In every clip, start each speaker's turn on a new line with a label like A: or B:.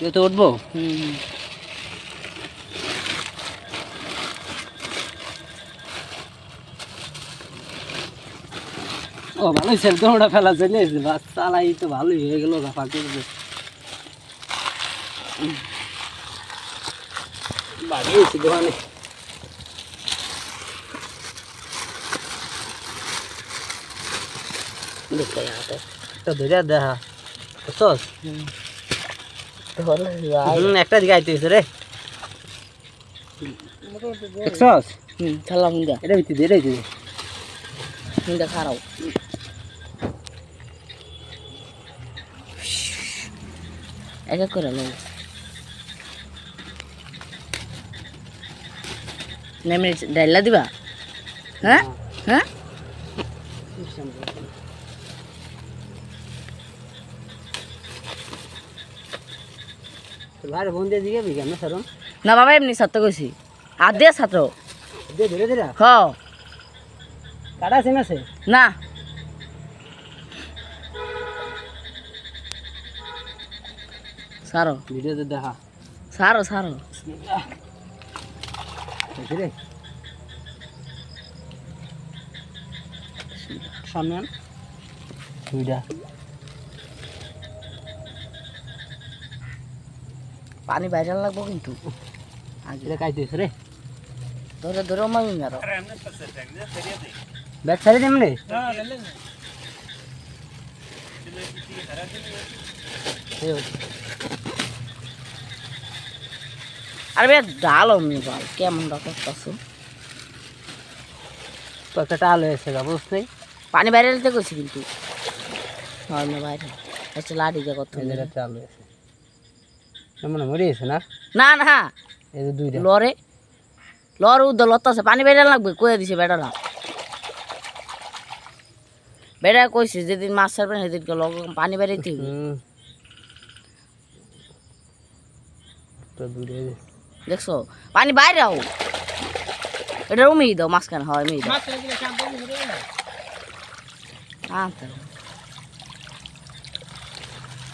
A: দিয়ে তো উঠবো। ও ভালোই ছেলে দৌড়া ফেলা চলে এসেছে, বাস চালাই তো ভালোই হয়ে গেল ফাঁকি বাড়িয়েছি দোকানে। একটা ধরে দেখা বুঝছস, একটা দিকে আইতে হয়েছে রে দেখছস।
B: ছাড়লাম
A: এটা ভিত্তি দিয়ে রেখে
B: খারাপ এক এক করে লোক নেমে ডাইলা দিবা। হ্যাঁ হ্যাঁ
A: ভাই ফোন দিয়ে দিকে বিজ্ঞান না স্যার
B: না বাবা এমনি ছাত্র কইছি আর দিয়ে ছাত্র
A: দিয়ে ধীরে ধীরে
B: হ
A: কাটা আছে না সে
B: না সারো
A: ভিডিওতে দেখা
B: সারো সারো
A: ধীরে সামনে আন দুইটা
B: পানি বাইরে লাগবো কিন্তু
A: আগে কাইতেছ রে
B: ধরে ধরে মামি মারো
A: ব্যাগ ছাড়ি দেম রে
B: আরে বে ডালো মি বাল কেমন রাখতাছো
A: তো একটা টাল হয়েছে গা বুঝছ নাই
B: পানি বাইরে দিতে কইছি কিন্তু হয় না বাইরে আচ্ছা লাড়ি যা কত
A: এটা টাল হয়েছে মনে মরে গেছে না
B: না না
A: এই যে দুইটা
B: লরে লর উদ লতাছে পানি বাইরে লাগবে কয়ে দিছে বেটারা বেটা কইছে যেদিন মাছ ছাড়বেন সেদিনকে লগ পানি বাইরেতে
A: তো দুইটা
B: দেখছো পানি বাইরে আও এটা রুমি দাও মাছ কেন হয় মেয়ে দাও আচ্ছা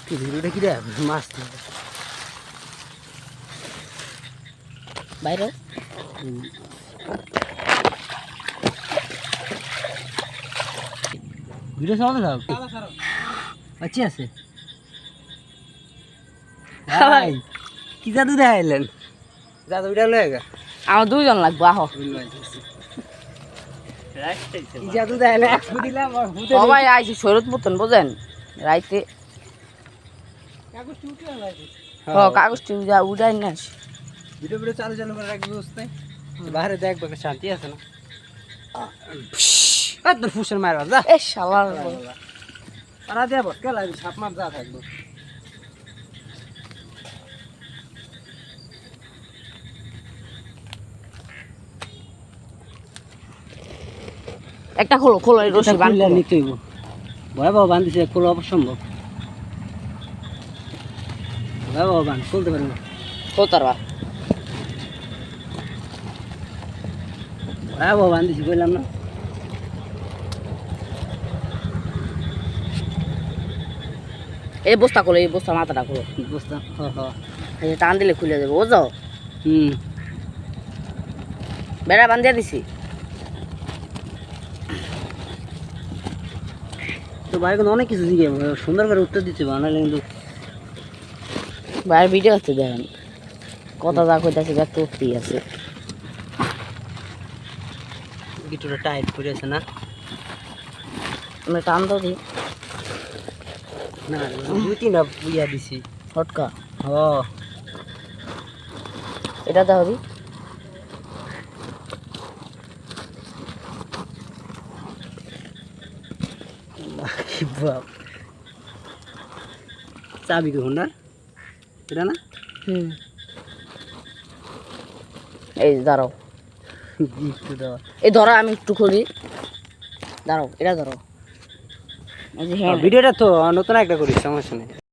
A: কি ভিডিওটা কি রে মাছ
B: বাইরে
A: ভিডিও চালাতে থাক আচ্ছা আছে ভাই কি জাদু দেখাইলেন জাদু উঠা লয়ে গা
B: আমার দুইজন লাগবো আহ
A: কি জাদু দেখাইলে একশো দিলাম
B: সবাই আইছে শরৎ মতন বোঝেন রাইতে কাগজটি উঠাই না
A: ভিডিও ভিডিও চালু চালু করে রাখবি বুঝতে বাইরে দেখবে শান্তি আছে না তোর ফুসের মারবা যা
B: এ শালার
A: তারা দেব কে লাগবে সাপ মার যা থাকবো
B: একটা খোলো খোলো এই রশি বাঁধ
A: নিতে হইব ভয়াবহ বান্ধিছে খোলা অসম্ভব ভয়াবহ বান খুলতে পারবো
B: খোতারবা
A: ভয়াবহ বান্ধিছি বললাম না
B: এই বস্তা খোলো এই বস্তা মাথাটা খোলো
A: বস্তা
B: এই টান দিলে খুলে যাবে বুঝো বেড়া বান্ধিয়া দিছি
A: তো ভাই কিন্তু অনেক কিছু জিজ্ঞে সুন্দর করে উত্তর দিচ্ছে বানালে কিন্তু
B: বাইরে ভিডিও আছে দেখেন কথা যা কইতাছে ব্যাগ তো উঠতেই আছে
A: কিছুটা টাইট করে আছে না
B: আমি টান দাও দিই
A: না দুই তিনটা ইয়া দিছি
B: ফটকা
A: হ
B: এটা দাও দি
A: কি বাপ চাবি কি হোন্ডার এটা না
B: এই দাঁড়াও
A: গিফট দেওয়া
B: এই ধরো আমি একটু খুলি দাঁড়াও এটা ধরো
A: ভিডিওটা তো নতুন একটা করিস সমস্যা নেই